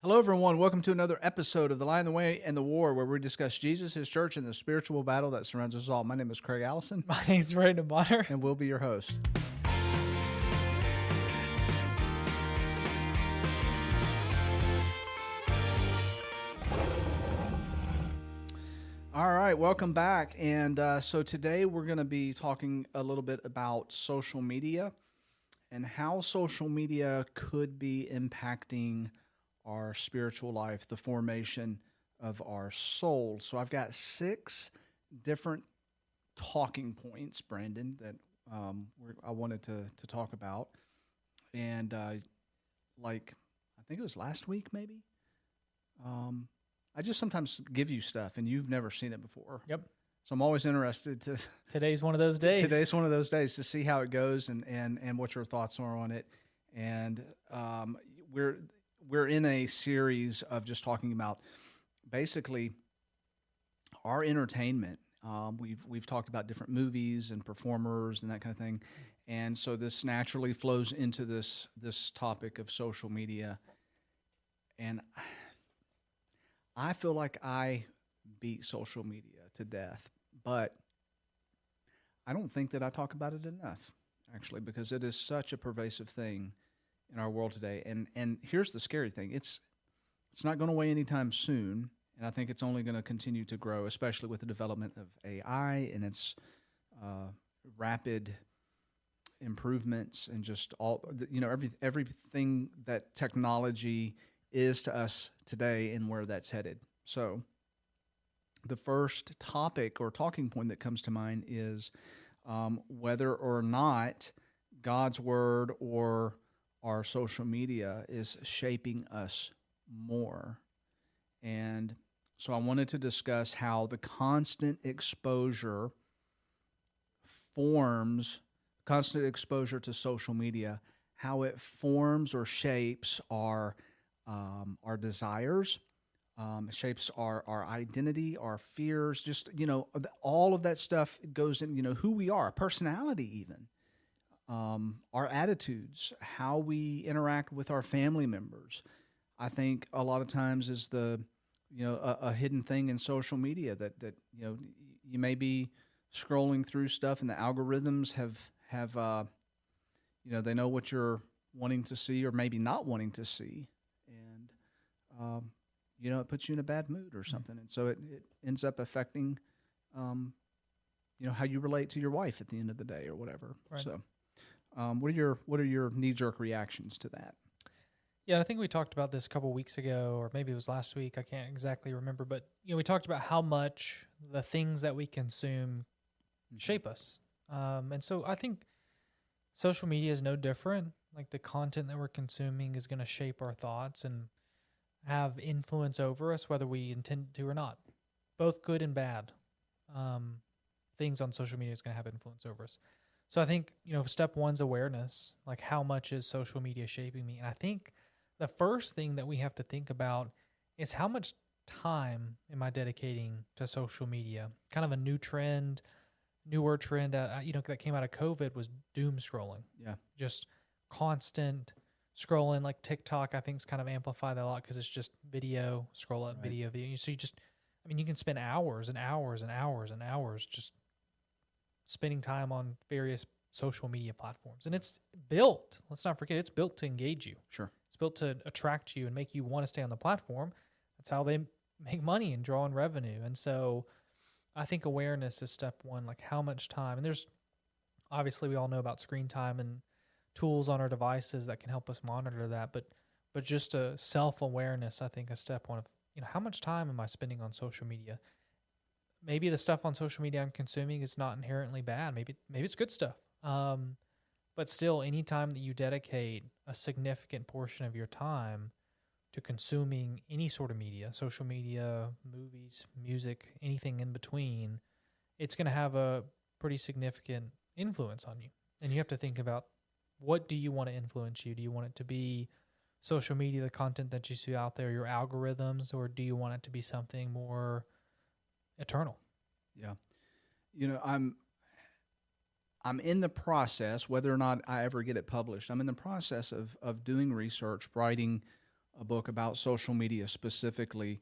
Hello, everyone. Welcome to another episode of The Lion, the Way, and the War, where we discuss Jesus, His church, and the spiritual battle that surrounds us all. My name is Craig Allison, My name's Brandon Bonner. and we'll be your host. All right, welcome back. And so today we're going to be talking a little bit about social media and how social media could be impacting our spiritual life, the formation of our soul. So I've got 6 different talking points, Brandon, that I wanted to talk about. And I think it was last week, maybe. I just sometimes give you stuff, and you've never seen it before. Yep. So I'm always interested to. Today's one of those days. Today's one of those days to see how it goes and what your thoughts are on it. And we're in a series of just talking about basically our entertainment. We've talked about different movies and performers and that kind of thing, and so this naturally flows into this topic of social media. And I feel like I beat social media to death, but I don't think that I talk about it enough, actually, because it is such a pervasive thing in our world today. And here's the scary thing. It's not going away anytime soon, and I think it's only going to continue to grow, especially with the development of AI and its rapid improvements and just everything that technology is to us today and where that's headed. So the first topic or talking point that comes to mind is whether or not God's word or our social media is shaping us more. And so I wanted to discuss how the constant exposure to social media, how it forms or shapes our desires, shapes our identity, our fears, just, all of that stuff goes in, who we are, personality even, our attitudes, how we interact with our family members. I think a lot of times is a hidden thing in social media that you may be scrolling through stuff and the algorithms have they know what you're wanting to see or maybe not wanting to see. And, it puts you in a bad mood or something. And so it ends up affecting, how you relate to your wife at the end of the day or whatever. Right. So what are your knee-jerk reactions to that? Yeah, I think we talked about this a couple weeks ago, or maybe it was last week. I can't exactly remember. But, we talked about how much the things that we consume shape us. And so I think social media is no different. Like the content that we're consuming is going to shape our thoughts and have influence over us, whether we intend to or not. Both good and bad things on social media is going to have influence over us. So I think, step one's awareness, like how much is social media shaping me? And I think the first thing that we have to think about is how much time am I dedicating to social media? Kind of a newer trend that came out of COVID was doom scrolling. Yeah. Just constant scrolling, like TikTok, I think is kind of amplified that a lot because it's just video, scroll up, Right. video. So you can spend hours and hours and hours and hours just spending time on various social media platforms. And it's built, let's not forget, it's built to engage you. Sure. It's built to attract you and make you want to stay on the platform. That's how they make money and draw in revenue. And so I think awareness is step one, like how much time. And there's, obviously we all know about screen time and tools on our devices that can help us monitor that. But just a self-awareness, I think, is step one of, how much time am I spending on social media? Maybe the stuff on social media I'm consuming is not inherently bad. Maybe it's good stuff. But still, any time that you dedicate a significant portion of your time to consuming any sort of media, social media, movies, music, anything in between, it's going to have a pretty significant influence on you. And you have to think about, what do you want to influence you? Do you want it to be social media, the content that you see out there, your algorithms, or do you want it to be something more eternal? Yeah. I'm in the process, whether or not I ever get it published, I'm in the process of doing research, writing a book about social media specifically,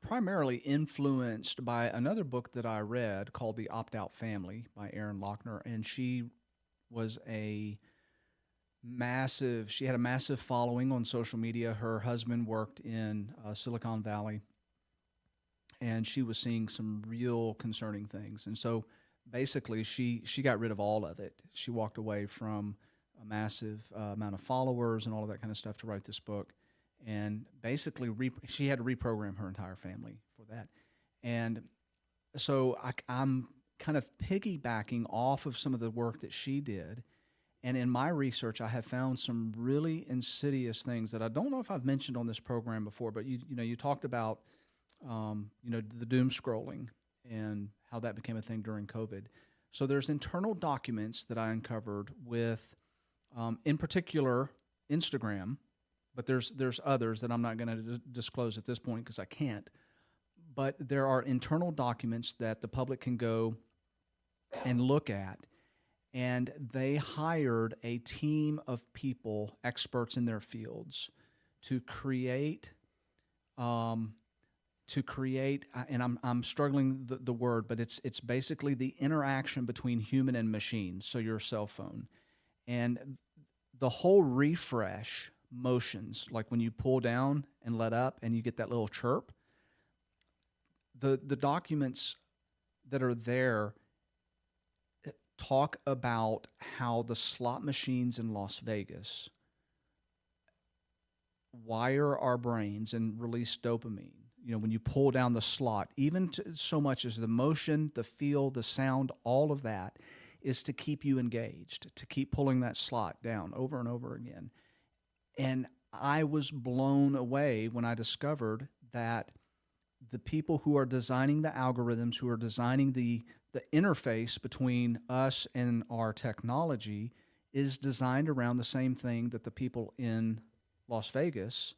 primarily influenced by another book that I read called The Opt Out Family by Erin Lochner. And was a she had a massive following on social media. Her husband worked in Silicon Valley, and she was seeing some real concerning things. And so basically, she got rid of all of it. She walked away from a massive amount of followers and all of that kind of stuff to write this book. And basically, she had to reprogram her entire family for that. And so I'm kind of piggybacking off of some of the work that she did. And in my research, I have found some really insidious things that I don't know if I've mentioned on this program before. But you talked about the doom scrolling and how that became a thing during COVID. So there's internal documents that I uncovered with, in particular, Instagram, but there's others that I'm not going to disclose at this point because I can't. But there are internal documents that the public can go and look at, and they hired a team of people, experts in their fields, to create. And I'm struggling the word, but it's basically the interaction between human and machine, so your cell phone. And the whole refresh motions, like when you pull down and let up and you get that little chirp, the documents that are there talk about how the slot machines in Las Vegas wire our brains and release dopamine. When you pull down the slot, even so much as the motion, the feel, the sound, all of that is to keep you engaged, to keep pulling that slot down over and over again. And I was blown away when I discovered that the people who are designing the algorithms, who are designing the interface between us and our technology is designed around the same thing that the people in Las Vegas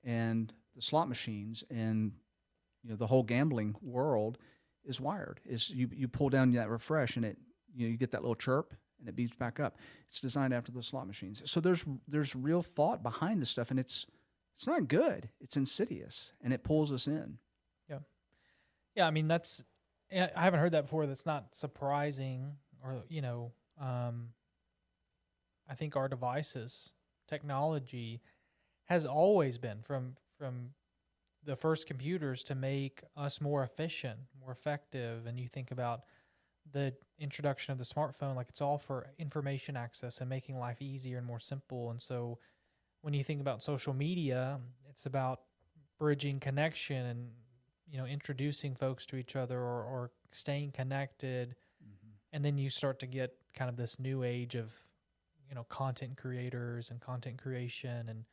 and the slot machines and the whole gambling world is wired. Is you pull down that refresh and you get that little chirp and it beeps back up. It's designed after the slot machines. So there's real thought behind this stuff, and it's not good. It's insidious, and it pulls us in. Yeah. I mean, I haven't heard that before. That's not surprising, or I think our devices, technology, has always been from the first computers to make us more efficient, more effective. And you think about the introduction of the smartphone, like it's all for information access and making life easier and more simple. And so when you think about social media, it's about bridging connection and, introducing folks to each other or staying connected. Mm-hmm. And then you start to get kind of this new age of, content creators and content creation, and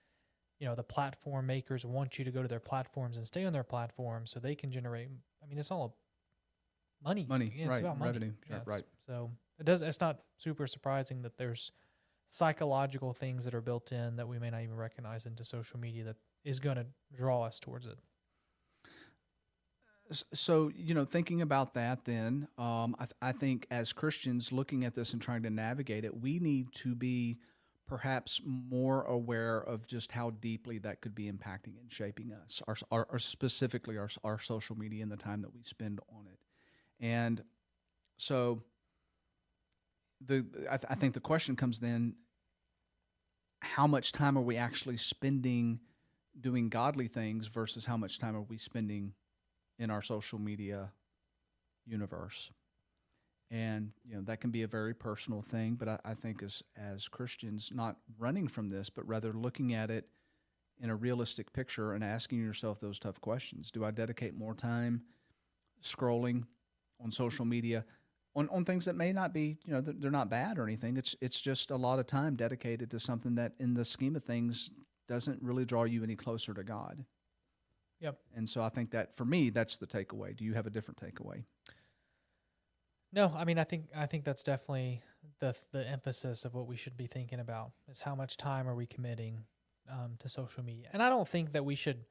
the platform makers want you to go to their platforms and stay on their platforms so they can generate. I mean, it's all money. It's right? about money. Revenue, right? So it's not super surprising that there's psychological things that are built in that we may not even recognize into social media that is going to draw us towards it. So, thinking about that, then I think as Christians looking at this and trying to navigate it, we need to be perhaps more aware of just how deeply that could be impacting and shaping us, our specifically our social media and the time that we spend on it. And so I think the question comes then, how much time are we actually spending doing godly things versus how much time are we spending in our social media universe? And that can be a very personal thing, but I think as Christians, not running from this, but rather looking at it in a realistic picture and asking yourself those tough questions. Do I dedicate more time scrolling on social media on things that may not be, they're not bad or anything. It's just a lot of time dedicated to something that in the scheme of things doesn't really draw you any closer to God. Yep. And so I think that for me, that's the takeaway. Do you have a different takeaway? No, I mean, I think that's definitely the emphasis of what we should be thinking about is how much time are we committing to social media. And I don't think that we should.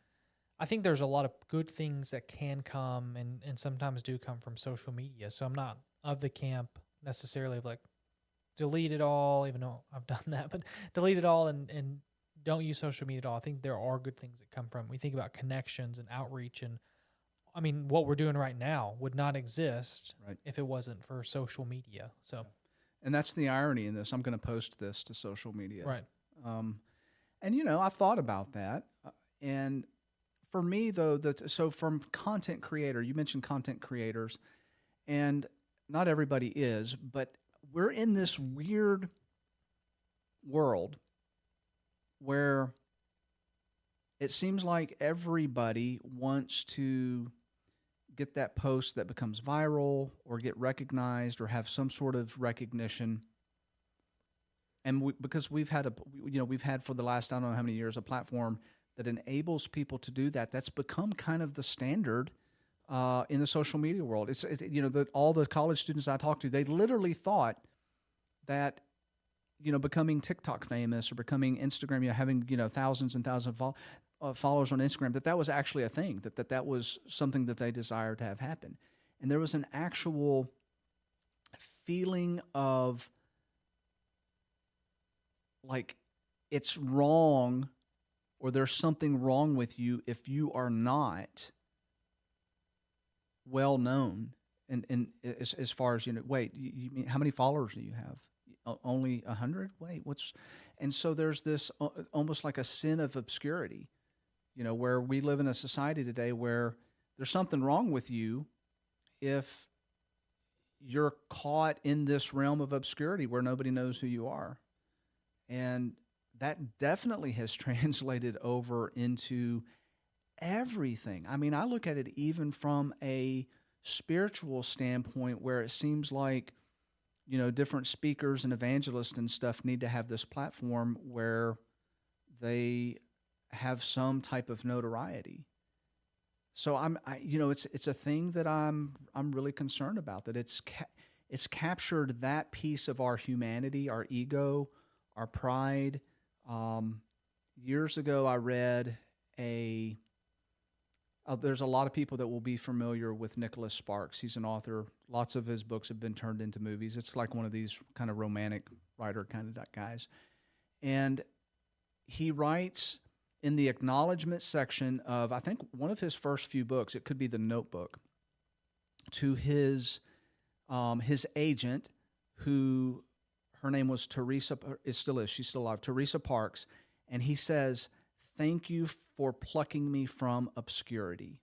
I think there's a lot of good things that can come and sometimes do come from social media. So I'm not of the camp necessarily of like delete it all, even though I've done that, but delete it all and don't use social media at all, I think there are good things that come from it. We think about connections and outreach, and I mean, what we're doing right now would not exist Right. if it wasn't for social media. So, And that's the irony in this. I'm going to post this to social media. right. And I've thought about that. And for me, though, so from content creator, you mentioned content creators, and not everybody is, but we're in this weird world where it seems like everybody wants to get that post that becomes viral or get recognized or have some sort of recognition. And because we've had for the last, I don't know how many years, a platform that enables people to do that. That's become kind of the standard in the social media world. All the college students I talked to, they literally thought that, becoming TikTok famous or becoming Instagram, having, thousands and thousands of followers on Instagram, that was actually a thing, that was something that they desired to have happen. And there was an actual feeling of like it's wrong, or there's something wrong with you if you are not well known. And as far as, wait, you mean, how many followers do you have? Only 100? Wait, and so there's this almost like a sin of obscurity, where we live in a society today where there's something wrong with you if you're caught in this realm of obscurity where nobody knows who you are. And that definitely has translated over into everything. I mean, I look at it even from a spiritual standpoint, where it seems like, different speakers and evangelists and stuff need to have this platform where they have some type of notoriety. So it's a thing that I'm really concerned about, that it's captured that piece of our humanity, our ego, our pride. Years ago, I read there's a lot of people that will be familiar with Nicholas Sparks. He's an author. Lots of his books have been turned into movies. It's like one of these kind of romantic writer kind of guys. And he writes in the acknowledgement section of, I think, one of his first few books, it could be The Notebook, to his agent, who, her name was Teresa, it still is, she's still alive, Teresa Parks, and he says, "Thank you for plucking me from obscurity,"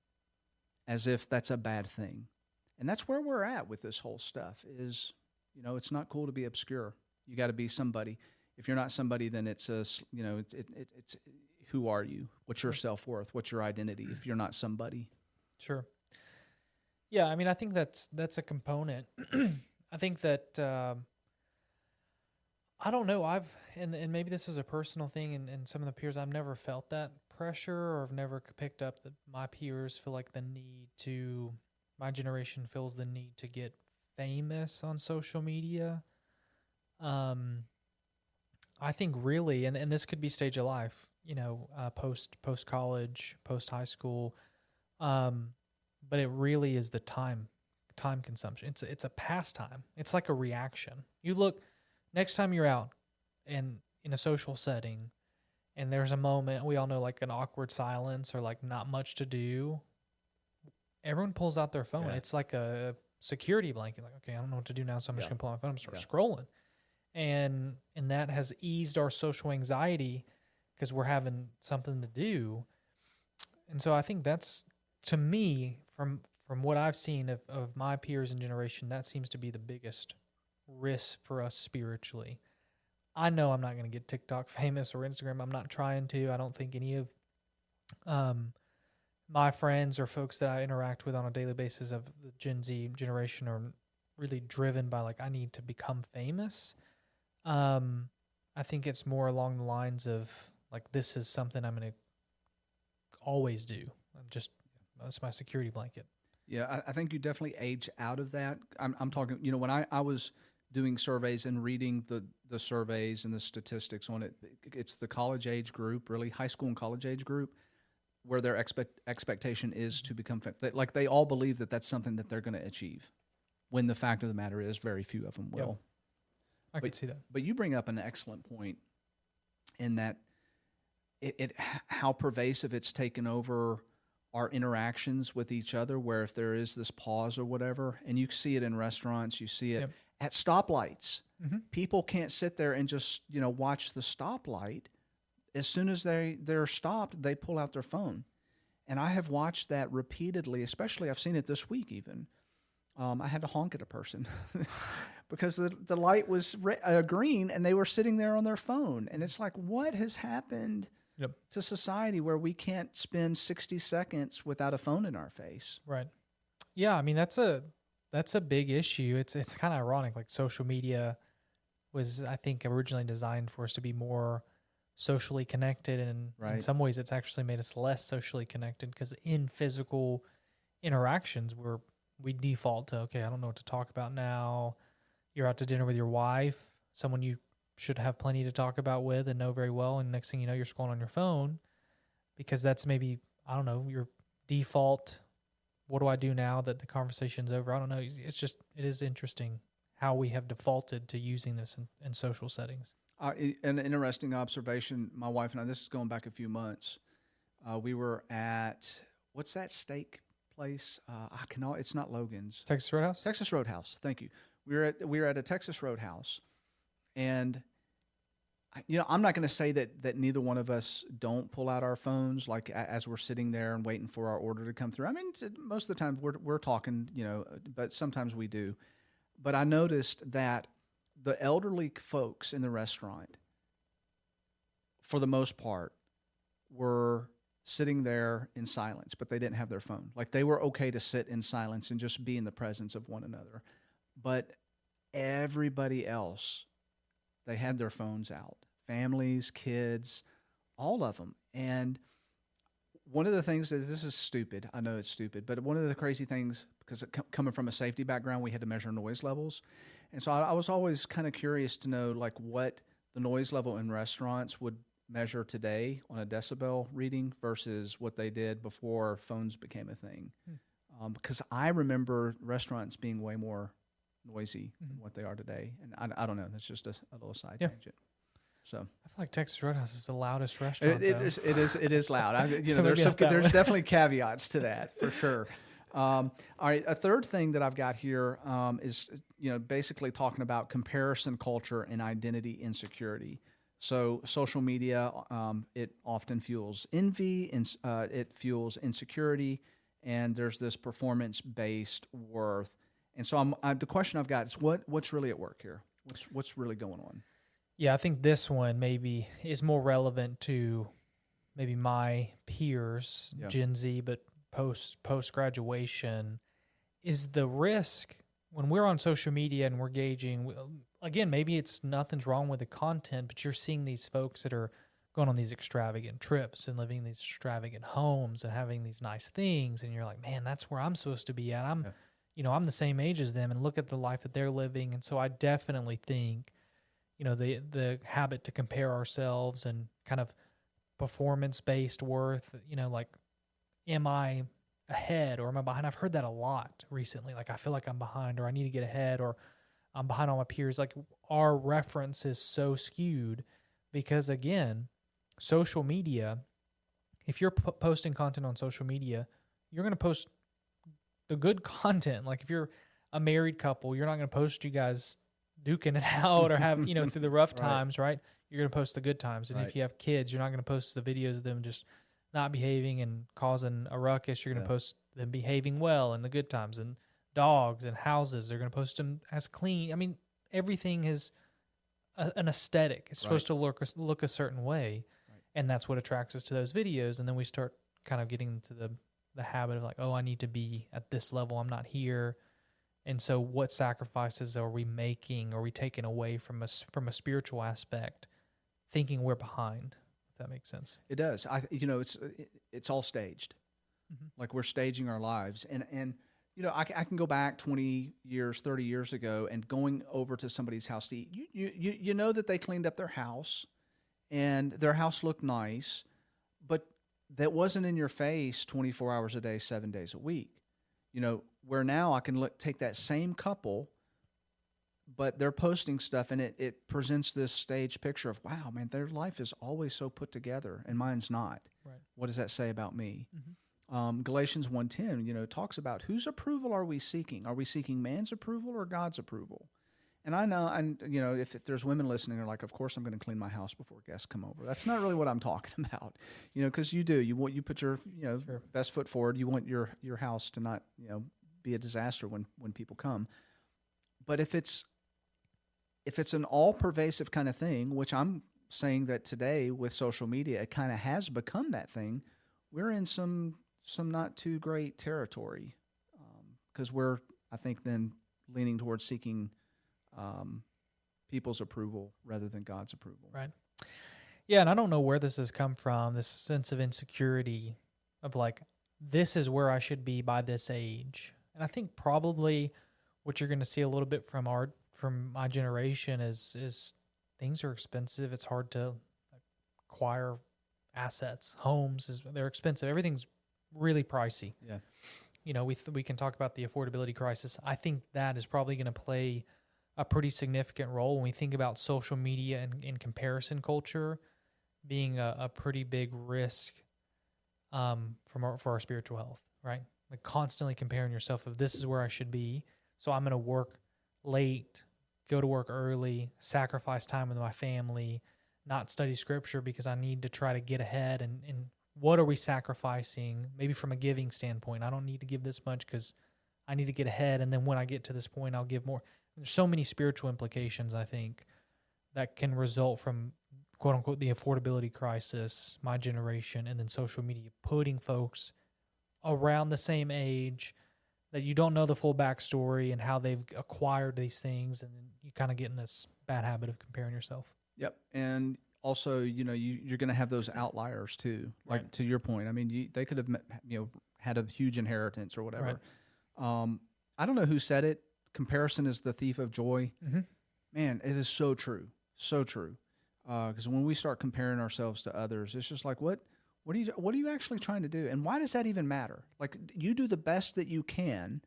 as if that's a bad thing. And that's where we're at with this whole stuff is, it's not cool to be obscure. You got to be somebody. If you're not somebody, then it's it's who are you? What's your self-worth? What's your identity if you're not somebody? Sure. Yeah, I mean, I think that's a component. I think that I don't know. And maybe this is a personal thing, and some of the peers, I've never felt that pressure, or I've never picked up that my peers feel like my generation feels the need to get famous on social media. I think really, and this could be stage of life, post college, post high school, but it really is the time consumption. It's a pastime. It's like a reaction. You look next time you're out in a social setting, and there's a moment, we all know, like an awkward silence or like not much to do. Everyone pulls out their phone. Yeah. It's like a security blanket. Like, okay, I don't know what to do now, so I'm just gonna pull my phone and start Yeah. scrolling. And that has eased our social anxiety because we're having something to do. And so I think that's, to me, from what I've seen of my peers and generation, that seems to be the biggest risk for us spiritually. I know I'm not going to get TikTok famous or Instagram. I'm not trying to. I don't think any of my friends or folks that I interact with on a daily basis of the Gen Z generation are really driven by, like, I need to become famous. I think it's more along the lines of, like, this is something I'm going to always do. That's my security blanket. Yeah, I think you definitely age out of that. I'm talking, when I was doing surveys and reading the surveys and the statistics on it, it's the college age group, really high school and college age group, where their expectation is to become like they all believe that that's something that they're going to achieve, when the fact of the matter is very few of them will. Yep. I could see that. But you bring up an excellent point in that how pervasive it's taken over our interactions with each other, where if there is this pause or whatever, and you see it in restaurants, you see it Yep. at stoplights. Mm-hmm. People can't sit there and just, watch the stoplight. As soon as they're stopped, they pull out their phone. And I have watched that repeatedly, especially I've seen it this week even. I had to honk at a person because the light was green and they were sitting there on their phone. And it's like, what has happened Yep. to society where we can't spend 60 seconds without a phone in our face? Right. Yeah, I mean that's a big issue. It's kind of ironic. Like social media was, I think, originally designed for us to be more socially connected, and in Right. some ways, it's actually made us less socially connected because in physical interactions, we default to, okay, I don't know what to talk about now. You're out to dinner with your wife, someone you should have plenty to talk about with and know very well, and next thing you know, you're scrolling on your phone because that's maybe, I don't know, your default. What do I do now that the conversation's over? I don't know. It is interesting how we have defaulted to using this in social settings. An interesting observation. My wife and I, this is going back a few months. We were at, what's that steak place? It's not Logan's. Texas Roadhouse? Texas Roadhouse. Thank you. We were at a Texas Roadhouse, and I'm not going to say that neither one of us don't pull out our phones like as we're sitting there and waiting for our order to come through. I mean, most of the time we're talking, but sometimes we do. But I noticed that the elderly folks in the restaurant, for the most part, were sitting there in silence, but they didn't have their phone. Like they were okay to sit in silence and just be in the presence of one another. But everybody else, they had their phones out. Families, kids, all of them. And one of the things that, this is stupid, I know it's stupid, but one of the crazy things, because coming from a safety background, we had to measure noise levels. And so I was always kind of curious to know like what the noise level in restaurants would measure today on a decibel reading versus what they did before phones became a thing. Because I remember restaurants being way more noisy than what they are today. And I don't know, that's just a little side tangent. So I feel like Texas Roadhouse is the loudest restaurant. it is loud. So there's maybe there's definitely caveats to that for sure. All right, a third thing that I've got here is basically talking about comparison culture and identity insecurity. So social media, it often fuels envy, and it fuels insecurity, and there's this performance-based worth. And so the question I've got is what's really at work here? What's really going on? Yeah, I think this one maybe is more relevant to maybe my peers, Gen Z, but post graduation, is the risk when we're on social media and we're gauging. Again, maybe nothing's wrong with the content, but you're seeing these folks that are going on these extravagant trips and living in these extravagant homes and having these nice things, and you're like, man, that's where I'm supposed to be at. I'm the same age as them, and look at the life that they're living. And so I definitely think the habit to compare ourselves and kind of performance-based worth, like, am I ahead or am I behind? I've heard that a lot recently. Like, I feel like I'm behind, or I need to get ahead, or I'm behind all my peers. Like, our reference is so skewed because, again, social media, if you're posting content on social media, you're going to post the good content. Like, if you're a married couple, you're not going to post you guys duking it out or have, through the rough times, right? You're going to post the good times. And if you have kids, you're not going to post the videos of them just not behaving and causing a ruckus. You're going to post them behaving well in the good times. And dogs and houses, they're going to post them as clean. I mean, everything is an aesthetic. It's supposed to look a certain way. Right. And that's what attracts us to those videos. And then we start kind of getting into the habit of like, oh, I need to be at this level. I'm not here. And so what sacrifices are we making? Are we taking away from a spiritual aspect, thinking we're behind? If that makes sense. It does. It's all staged. Mm-hmm. Like, we're staging our lives. And I can go back 20 years, 30 years ago and going over to somebody's house to eat. You know that they cleaned up their house and their house looked nice, but that wasn't in your face 24 hours a day, 7 days a week. Where now I can take that same couple, but they're posting stuff, and it presents this stage picture of, wow, man, their life is always so put together and mine's not. Right. What does that say about me? Mm-hmm. Galatians 1:10, talks about whose approval are we seeking? Are we seeking man's approval or God's approval? And I know, and if there's women listening, they're like, of course I'm going to clean my house before guests come over. That's not really what I'm talking about, because you put your Sure. best foot forward. You want your house to not be a disaster when people come. But if it's an all pervasive kind of thing, which I'm saying that today with social media, it kind of has become that thing, we're in some not too great territory, because we're, I think, then leaning towards seeking people's approval rather than God's approval. Right. Yeah, and I don't know where this has come from, this sense of insecurity of like, this is where I should be by this age. And I think probably what you're going to see a little bit from my generation is things are expensive. It's hard to acquire assets. Homes, they're expensive. Everything's really pricey. Yeah. We can talk about the affordability crisis. I think that is probably going to play a pretty significant role when we think about social media and in comparison culture being a pretty big risk for our spiritual health, right? Like constantly comparing yourself of this is where I should be, so I'm going to work late, go to work early, sacrifice time with my family, not study scripture because I need to try to get ahead. And what are we sacrificing? Maybe from a giving standpoint, I don't need to give this much because I need to get ahead. And then when I get to this point, I'll give more. There's so many spiritual implications, I think, that can result from, quote unquote, the affordability crisis, my generation, and then social media putting folks around the same age that you don't know the full backstory and how they've acquired these things, and then you kind of get in this bad habit of comparing yourself. Yep. And also, you're going to have those outliers too. Like Right. to your point, I mean, they could have, had a huge inheritance or whatever. Right. I don't know who said it. Comparison is the thief of joy. Mm-hmm. Man, it is so true. So true. Because when we start comparing ourselves to others, it's just like, what are you actually trying to do? And why does that even matter? Like, you do the best that you can,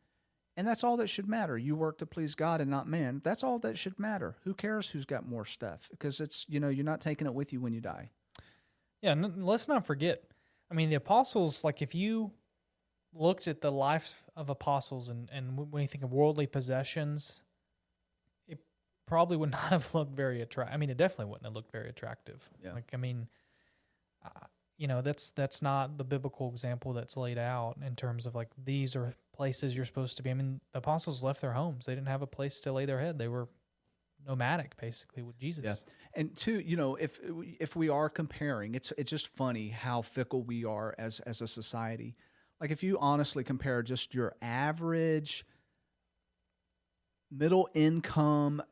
and that's all that should matter. You work to please God and not man. That's all that should matter. Who cares who's got more stuff? Because it's, you're not taking it with you when you die. Yeah, let's not forget. I mean, the apostles, like if you looked at the life of apostles and when you think of worldly possessions, it probably would not have looked very attractive. I mean, it definitely wouldn't have looked very attractive. Yeah. Like, I mean, that's not the biblical example that's laid out in terms of like, these are places you're supposed to be. I mean, the apostles left their homes. They didn't have a place to lay their head. They were nomadic basically with Jesus. Yeah. And two, if we are comparing, it's just funny how fickle we are as a society. Like if you honestly compare just your average middle income,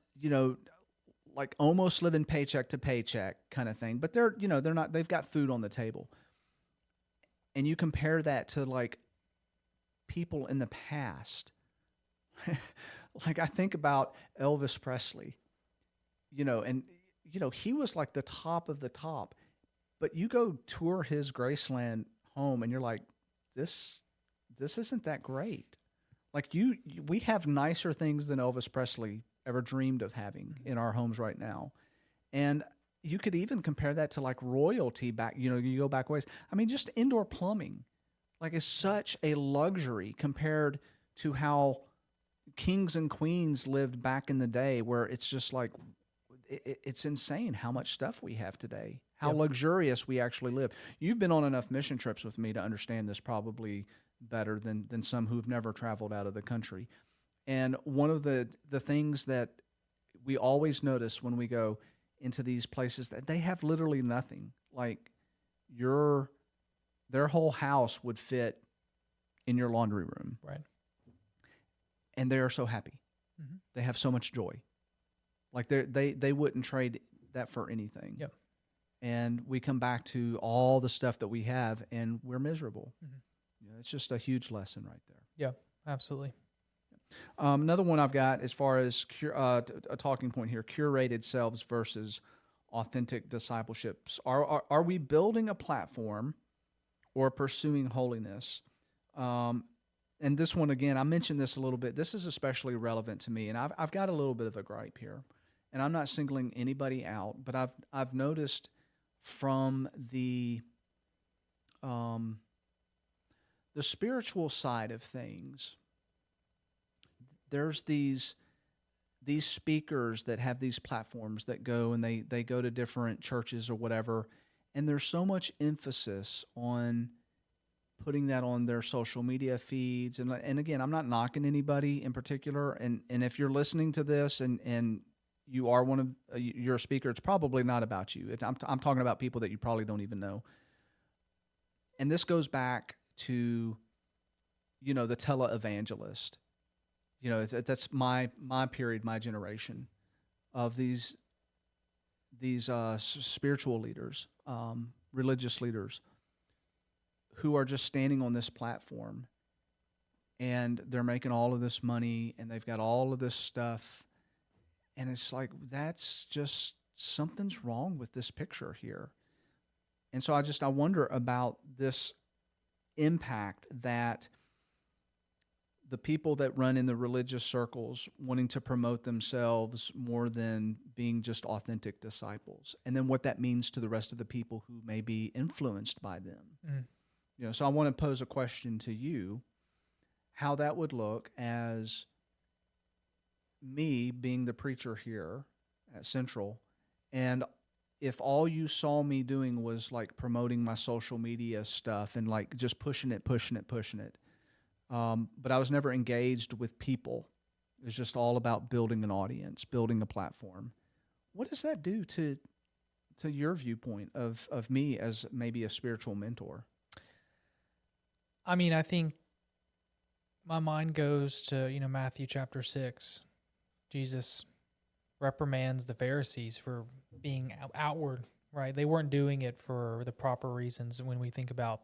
like almost living paycheck to paycheck kind of thing, but they're not, they've got food on the table. And you compare that to like people in the past. Like I think about Elvis Presley, and he was like the top of the top, but you go tour his Graceland home and you're like, this isn't that great. Like we have nicer things than Elvis Presley ever dreamed of having in our homes right now. And you could even compare that to like royalty back, you go back ways. I mean, just indoor plumbing, like is such a luxury compared to how kings and queens lived back in the day, where it's just like, it's insane how much stuff we have today, how luxurious we actually live. You've been on enough mission trips with me to understand this probably better than some who've never traveled out of the country. And one of the things that we always notice when we go into these places, that they have literally nothing. Like their whole house would fit in your laundry room. Right. And they are so happy. Mm-hmm. They have so much joy. Like they wouldn't trade that for anything. Yep. And we come back to all the stuff that we have, and we're miserable. Mm-hmm. It's just a huge lesson right there. Yeah, absolutely. Another one I've got as far as a talking point here: curated selves versus authentic discipleships. Are we building a platform or pursuing holiness? and this one again, I mentioned this a little bit. This is especially relevant to me, and I've got a little bit of a gripe here, and I'm not singling anybody out, but I've noticed from um, the spiritual side of things, there's these speakers that have these platforms that go and they go to different churches or whatever, and there's so much emphasis on putting that on their social media feeds. And again, I'm not knocking anybody in particular, and if you're listening to this and you are one of you're a speaker, it's probably not about you. I'm talking about people that you probably don't even know. And this goes back to, the televangelist. That's my period, my generation of these spiritual leaders, religious leaders, who are just standing on this platform, and they're making all of this money, and they've got all of this stuff, and it's like, that's just, something's wrong with this picture here. And so I wonder about this impact that the people that run in the religious circles wanting to promote themselves more than being just authentic disciples, and then what that means to the rest of the people who may be influenced by them. So I want to pose a question to you, how that would look as me being the preacher here at Central, and if all you saw me doing was like promoting my social media stuff and like just pushing it, but I was never engaged with people. It was just all about building an audience, building a platform. What does that do to your viewpoint of me as maybe a spiritual mentor? I mean, I think my mind goes to, Matthew chapter 6. Jesus reprimands the Pharisees for being outward, right? They weren't doing it for the proper reasons. When we think about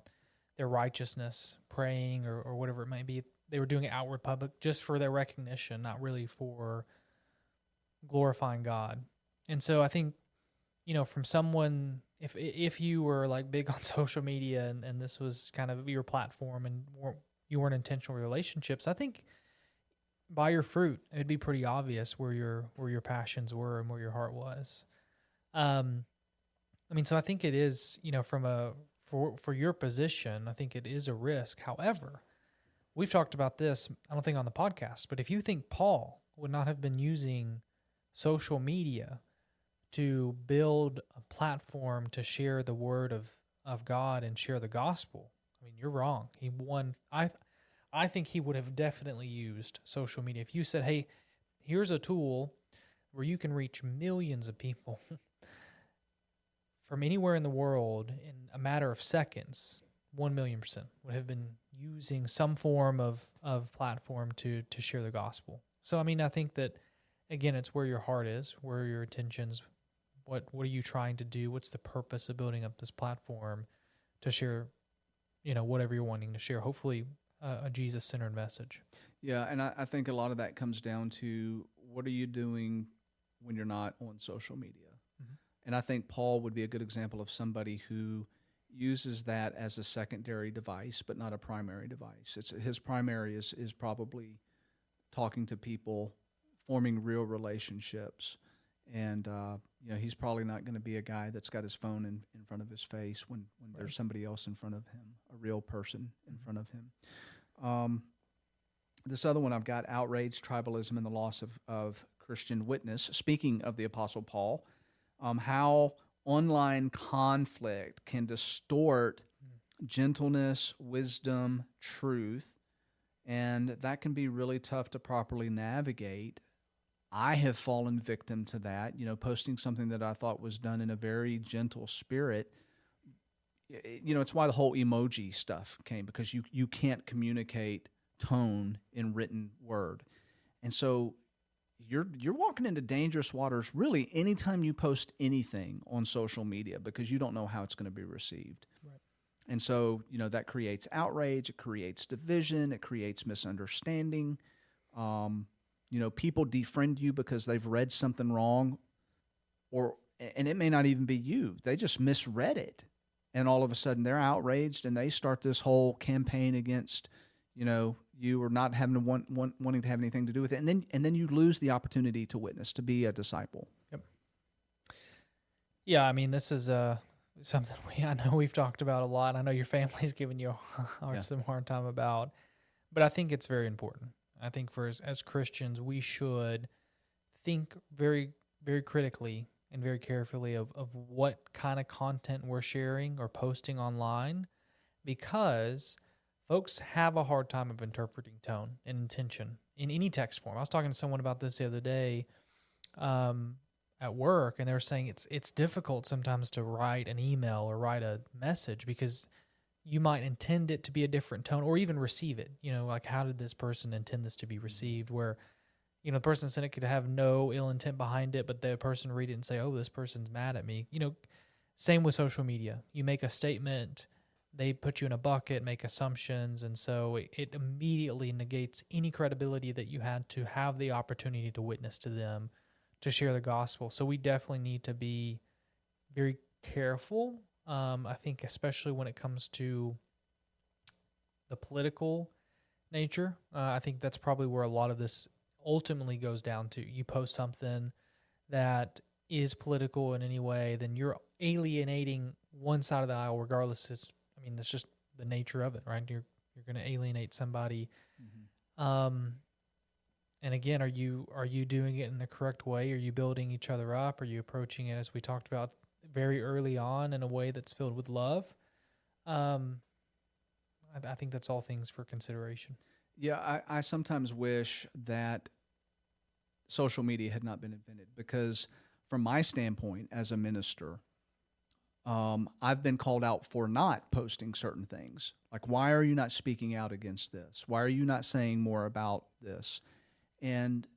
their righteousness, praying or whatever it might be, they were doing it outward, public, just for their recognition, not really for glorifying God. And so I think, from someone, if you were like big on social media and this was kind of your platform and you weren't intentional relationships, I think by your fruit, it'd be pretty obvious where your passions were and where your heart was. So I think it is, for your position, I think it is a risk. However, we've talked about this, I don't think on the podcast, but if you think Paul would not have been using social media to build a platform to share the word of God and share the gospel, you're wrong. I think he would have definitely used social media. If you said, hey, here's a tool where you can reach millions of people from anywhere in the world in a matter of seconds, 1,000,000% would have been using some form of platform to share the gospel. So, I think that, again, it's where your heart is, where your intentions, what are you trying to do? What's the purpose of building up this platform to share, whatever you're wanting to share, hopefully a Jesus-centered message. Yeah, and I think a lot of that comes down to, what are you doing when you're not on social media? Mm-hmm. And I think Paul would be a good example of somebody who uses that as a secondary device, but not a primary device. His primary is probably talking to people, forming real relationships, and he's probably not going to be a guy that's got his phone in front of his face when right. There's somebody else in front of him, a real person in front of him. This other one I've got, outrage, tribalism, and the loss of Christian witness. Speaking of the Apostle Paul, how online conflict can distort gentleness, wisdom, truth, and that can be really tough to properly navigate. I have fallen victim to that, posting something that I thought was done in a very gentle spirit. It's why the whole emoji stuff came, because you can't communicate tone in written word. And so you're walking into dangerous waters really anytime you post anything on social media, because you don't know how it's going to be received. Right. And so, that creates outrage, it creates division, it creates misunderstanding. People defriend you because they've read something wrong, and it may not even be you. They just misread it. And all of a sudden they're outraged and they start this whole campaign against, you or not having to wanting to have anything to do with it, and then you lose the opportunity to witness, to be a disciple. Yep. Yeah, I mean, this is something I know we've talked about a lot. I know your family's given you some hard time about, but I think it's very important. I think for as Christians, we should think very, very critically and very carefully of what kind of content we're sharing or posting online, because folks have a hard time of interpreting tone and intention in any text form. I was talking to someone about this the other day at work, and they were saying it's difficult sometimes to write an email or write a message because you might intend it to be a different tone or even receive it. Like, how did this person intend this to be received? Where, the person sent it could have no ill intent behind it, but the person read it and say, oh, this person's mad at me. Same with social media. You make a statement, they put you in a bucket, make assumptions, and so it immediately negates any credibility that you had to have the opportunity to witness to them, to share the gospel. So we definitely need to be very careful. I think especially when it comes to the political nature, I think that's probably where a lot of this ultimately goes down to. You post something that is political in any way, then you're alienating one side of the aisle, regardless. That's just the nature of it, right? You're going to alienate somebody. Mm-hmm. And again, are you doing it in the correct way? Are you building each other up? Are you approaching it, as we talked about very early on, in a way that's filled with love? I think that's all things for consideration. Yeah, I sometimes wish that social media had not been invented, because from my standpoint as a minister, I've been called out for not posting certain things. Like, why are you not speaking out against this? Why are you not saying more about this? And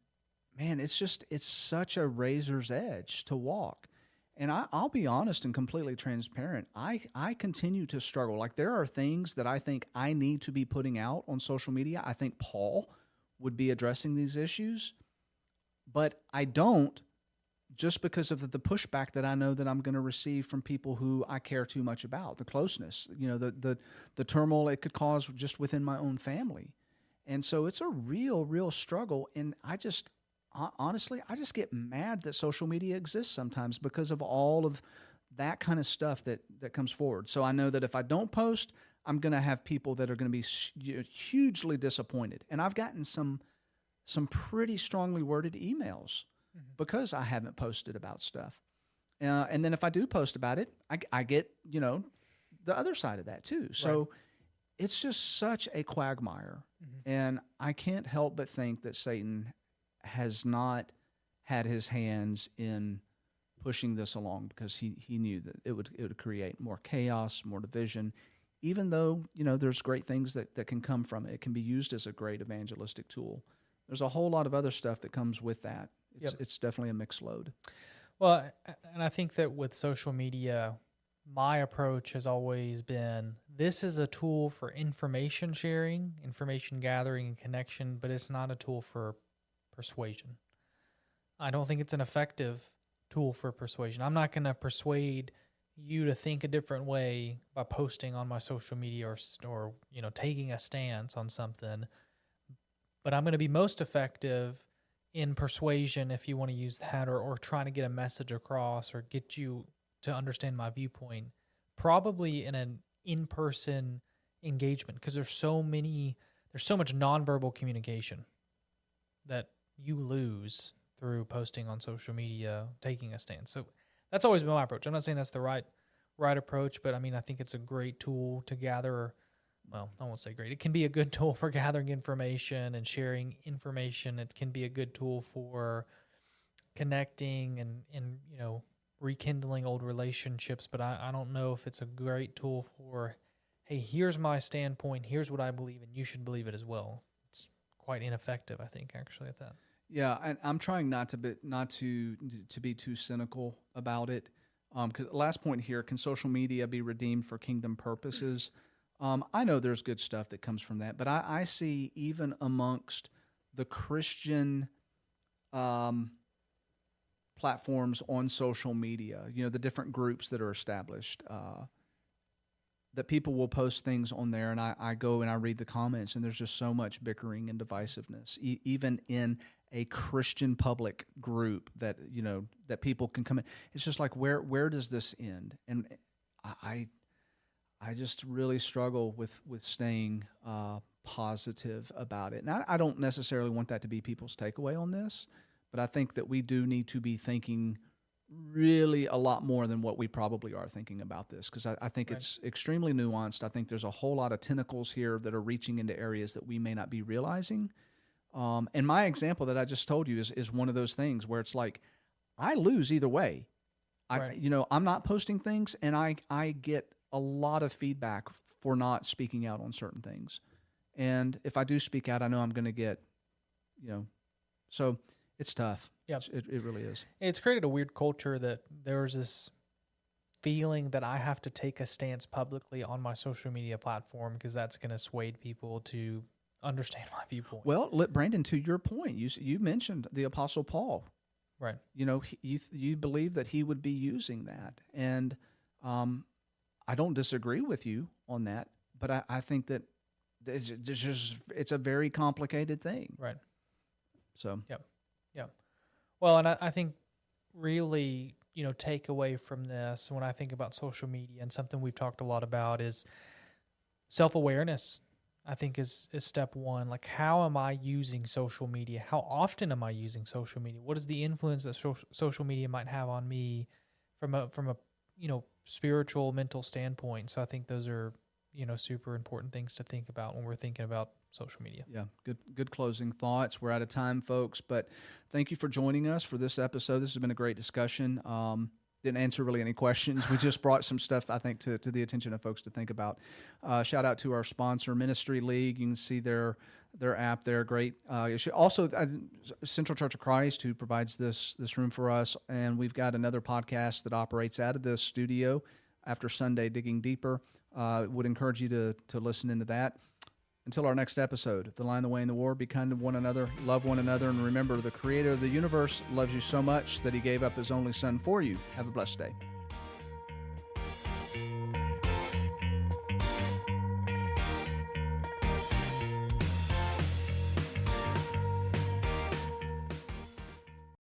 man, it's such a razor's edge to walk. And I'll be honest and completely transparent. I continue to struggle. Like, there are things that I think I need to be putting out on social media. I think Paul would be addressing these issues, but I don't, just because of the pushback that I know that I'm going to receive from people who I care too much about, the closeness, the turmoil it could cause just within my own family. And so it's a real struggle. And honestly, I just get mad that social media exists sometimes because of all of that kind of stuff that comes forward. So I know that if I don't post, I'm going to have people that are going to be hugely disappointed. And I've gotten some pretty strongly worded emails because I haven't posted about stuff. And then if I do post about it, I get, the other side of that too. So right. It's just such a quagmire. Mm-hmm. And I can't help but think that Satan has not had his hands in pushing this along, because he knew that it would create more chaos, more division, even though, there's great things that can come from it. It can be used as a great evangelistic tool. There's a whole lot of other stuff that comes with that. It's definitely a mixed load. Well, and I think that with social media, my approach has always been, this is a tool for information sharing, information gathering, and connection, but it's not a tool for persuasion. I don't think it's an effective tool for persuasion. I'm not going to persuade you to think a different way by posting on my social media or taking a stance on something. But I'm going to be most effective in persuasion, if you want to use that, or trying to get a message across or get you to understand my viewpoint, probably in an in-person engagement, because there's so much nonverbal communication that you lose through posting on social media, taking a stance. So that's always been my approach. I'm not saying that's the right approach, but I think it's a great tool to gather. Well, I won't say great. It can be a good tool for gathering information and sharing information. It can be a good tool for connecting and rekindling old relationships. But I don't know if it's a great tool for, hey, here's my standpoint, here's what I believe, and you should believe it as well. It's quite ineffective, I think, actually, at that. Yeah, and I'm trying not to be too cynical about it. Because the last point here, can social media be redeemed for kingdom purposes? I know there's good stuff that comes from that, but I see even amongst the Christian platforms on social media, the different groups that are established, that people will post things on there, and I go and I read the comments, and there's just so much bickering and divisiveness, even in a Christian public group that that people can come in. It's just like where does this end? And I just really struggle with staying positive about it. And I don't necessarily want that to be people's takeaway on this, but I think that we do need to be thinking really a lot more than what we probably are thinking about this, because I think it's extremely nuanced. I think there's a whole lot of tentacles here that are reaching into areas that we may not be realizing. And my example that I just told you is one of those things where it's like, I lose either way. I'm not posting things, and I get a lot of feedback for not speaking out on certain things. And if I do speak out, I know I'm going to get, so it's tough. Yeah, it really is. It's created a weird culture that there's this feeling that I have to take a stance publicly on my social media platform because that's going to sway people to understand my viewpoint. Well, Brandon, to your point, you mentioned the Apostle Paul. Right. You believe that he would be using that, and I don't disagree with you on that, but I think that it's a very complicated thing. Right. So. Yep. Well, and I think really, take away from this when I think about social media, and something we've talked a lot about is self-awareness. I think is step one. Like, how am I using social media? How often am I using social media? What is the influence that social media might have on me from a spiritual, mental standpoint? So I think those are super important things to think about when we're thinking about social media. Yeah, good closing thoughts. We're out of time, folks, but thank you for joining us for this episode. This has been a great discussion. Didn't answer really any questions. We just brought some stuff, I think, to the attention of folks to think about. Shout out to our sponsor, Ministry League. You can see their app there. Great. Also, Central Church of Christ, who provides this room for us, and we've got another podcast that operates out of this studio after Sunday, Digging Deeper. Would encourage you to listen into that. Until our next episode, The Line, the Way, and the War, be kind to one another, love one another, and remember, the Creator of the universe loves you so much that He gave up His only Son for you. Have a blessed day.